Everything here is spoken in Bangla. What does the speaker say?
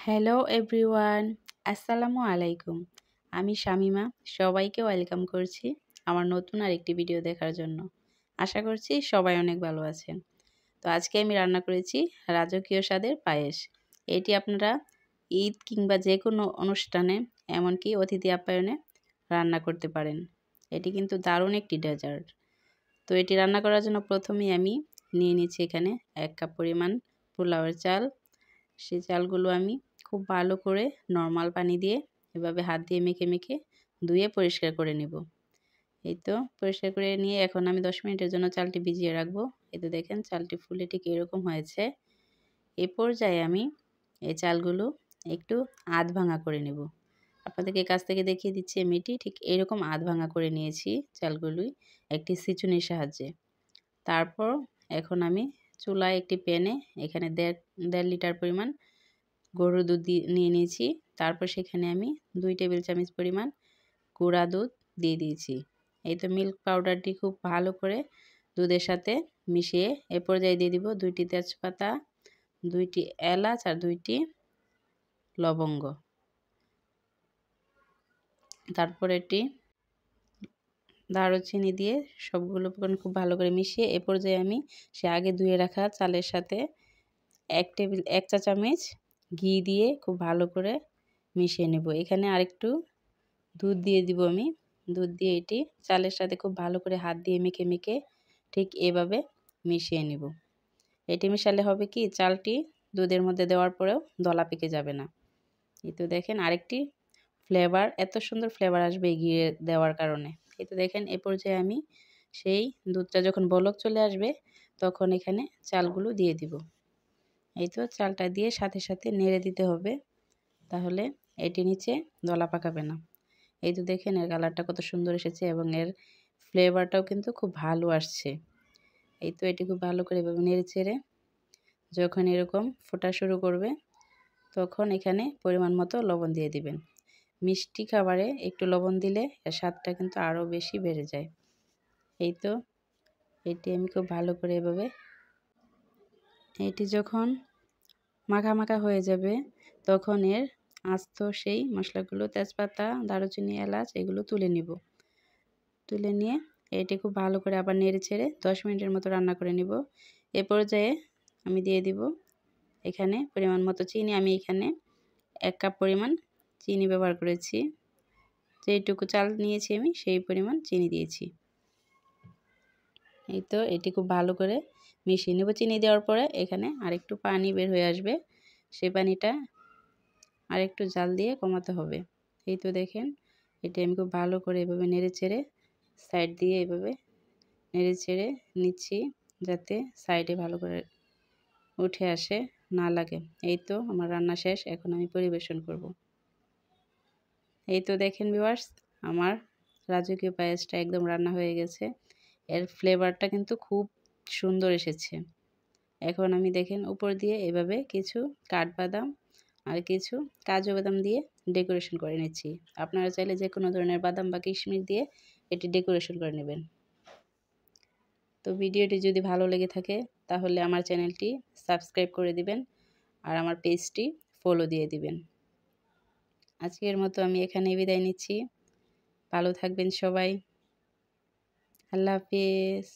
হ্যালো এভরিওয়ান, আসসালামু আলাইকুম। আমি শামিমা, সবাইকে ওয়েলকাম করছি আমার নতুন আরেকটি ভিডিও দেখার জন্য। আশা করছি সবাই অনেক ভালো আছেন। তো আজকে আমি রান্না করেছি রাজকীয় স্বাদের পায়েস। এটি আপনারা ঈদ কিংবা যে কোনো অনুষ্ঠানে, এমনকি অতিথি আপ্যায়নে রান্না করতে পারেন। এটি কিন্তু দারুণ একটি ডেজার্ট। তো এটি রান্না করার জন্য প্রথমেই আমি নিয়ে নিচ্ছি এখানে 1 কাপ পরিমাণ পোলাওয়ের চাল। সেই চালগুলো আমি খুব ভালো করে নর্মাল পানি দিয়ে এভাবে হাত দিয়ে মেখে মেখে ধুয়ে পরিষ্কার করে নেব। এই তো পরিষ্কার করে নিয়ে এখন আমি 10 মিনিটের জন্য চালটি ভিজিয়ে রাখবো। এই তো দেখেন চালটি ফুলে ঠিক এরকম হয়েছে। এই পর্যায়ে আমি এই চালগুলো একটু আধ ভাঙা করে নেব। আপনাদেরকে কাছ থেকে দেখিয়ে দিচ্ছি আমি এটি ঠিক এরকম আধ ভাঙা করে নিয়েছি চালগুলোই একটি ছিঁচুনির সাহায্যে। তারপর এখন আমি চুলায় একটি প্যানে এখানে দেড় লিটার পরিমাণ গরুর দুধ নিয়ে নিয়েছি। তারপর সেখানে আমি 2 টেবিল চামচ পরিমাণ গুঁড়া দুধ দিয়ে দিয়েছি। এই তো মিল্ক পাউডারটি খুব ভালো করে দুধের সাথে মিশিয়ে এ পর্যায়ে দিয়ে দিব 2টি তেজপাতা, 2টি এলাচ আর 2টি লবঙ্গ। তারপর এটি দারুচিনি দিয়ে সবগুলো উপকরণ খুব ভালো করে মিশিয়ে এ পর্যায়ে আমি সে আগে ধুয়ে রাখা চালের সাথে 1 চা চামচ ঘি দিয়ে খুব ভালো করে মিশিয়ে নেব। এখানে আরেকটু দুধ দিয়ে দিব আমি। দুধ দিয়ে এটি চালের সাথে খুব ভালো করে হাত দিয়ে মেখে মেখে ঠিক এভাবে মিশিয়ে নেব। এটি মেশালে হবে কি চালটি দুধের মধ্যে দেওয়ার পরেও দলা পেকে যাবে না। এই তো দেখেন আরেকটি ফ্লেভার, এত সুন্দর ফ্লেভার আসবে এই ঘি দেওয়ার কারণে। এই তো দেখেন এ পর্যায়ে আমি সেই দুধটা যখন বলক চলে আসবে তখন এখানে চালগুলো দিয়ে দিব। এই তো চালটা দিয়ে সাথে সাথে নেড়ে দিতে হবে, তাহলে এটি নিচে দলা পাকাবে না। এই তো দেখেন এর কালারটা কত সুন্দর এসেছে এবং এর ফ্লেভারটাও কিন্তু খুব ভালো আসছে। এই তো এটি খুব ভালো করে এভাবে নেড়ে চেড়ে যখন এরকম ফোটা শুরু করবে তখন এখানে পরিমাণ মতো লবণ দিয়ে দিবেন। মিষ্টি খাবারে একটু লবণ দিলে এর স্বাদটা কিন্তু আরও বেশি বেড়ে যায়। এই তো এটি আমি খুব ভালো করে এভাবে এটি যখন মাখা মাখা হয়ে যাবে তখন এর আস্ত সেই মশলাগুলো তেজপাতা, দারুচিনি, এলাচ এগুলো তুলে নিব। তুলে নিয়ে এটি খুব ভালো করে আবার নেড়ে ছেড়ে 10 মিনিটের মতো রান্না করে নিব। এ পর্যায়ে আমি দিয়ে দিব এখানে পরিমাণ মতো চিনি। আমি এখানে 1 কাপ পরিমাণ চিনি ব্যবহার করেছি। যেইটুকু চাল নিয়েছি আমি সেই পরিমাণ চিনি দিয়েছি। এই তো এটি খুব ভালো করে মিশিয়ে নেব। চিনি দেওয়ার পরে এখানে আরেকটু পানি বের হয়ে আসবে, সেই পানিটা আরেকটু জাল দিয়ে কমাতে হবে। এই তো দেখেন এটি আমি খুব ভালো করে এভাবে নেড়ে চেড়ে সাইড দিয়ে এভাবে নেড়ে চেড়ে নিচ্ছি যাতে সাইডে ভালো করে উঠে আসে, না লাগে। এই তো আমার রান্না শেষ, এখন আমি পরিবেশন করব। এই তো দেখেন ভিউয়ার্স, আমার রাজকীয় পায়েসটা একদম রান্না হয়ে গেছে। এর ফ্লেভারটা কিন্তু খুব সুন্দর এসেছে। এখন আমি দেখেন উপর দিয়ে এভাবে কিছু কাঠবাদাম আর কিছু কাজু বাদাম দিয়ে ডেকোরেশন করে নিচ্ছি। আপনারা চাইলে যে কোনো ধরনের বাদাম বা কিশমিশ দিয়ে এটি ডেকোরেশন করে নেবেন। তো ভিডিওটি যদি ভালো লেগে থাকে তাহলে আমার চ্যানেলটি সাবস্ক্রাইব করে দিবেন আর আমার পেজটি ফলো দিয়ে দিবেন। আজকের মতো আমি এখানেই বিদায় নিচ্ছি। ভালো থাকবেন সবাই। আল্লাহ হাফেজ।